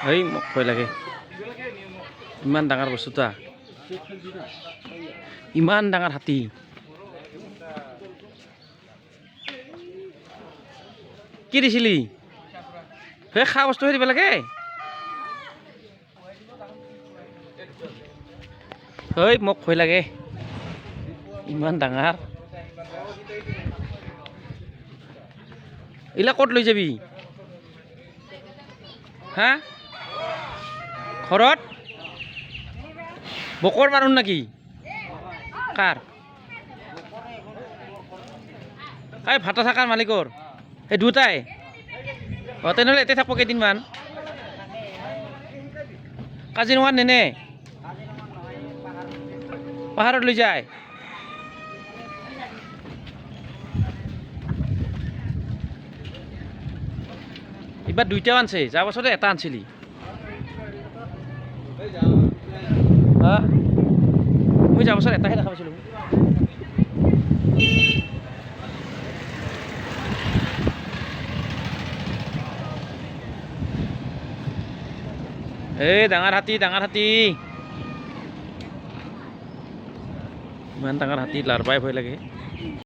এই মোক ভয় লাগে ইমান ডাঙৰ বস্তুটা ইমান ডাঙৰ হাতী কি দিছিলি সেই খা বস্তুহে দিব লাগে ঐ মোক ভয় লাগে ইমান ডাঙৰ ইলা ক'ত লৈ যাবি হা ঘৰত বকৰ মাৰোঁ নেকি কাৰ এই ভাতা থাকাৰ মালিকৰ এই দুটাই অঁ তেনেহ'লে এতে থাকব কেইদিনমান কাজিৰঙাত নেনে পাহাৰত লৈ যায় এইবাৰ দুইটাও আনছে যোৱা বছৰতে এটা আনছিলি হা মই যোৱা বছৰ এটাহে দেখা পাইছিলোঁ এই ডাঙৰ হাতী ইমান ডাঙৰ হাতী লাৰবাই ভয় লাগে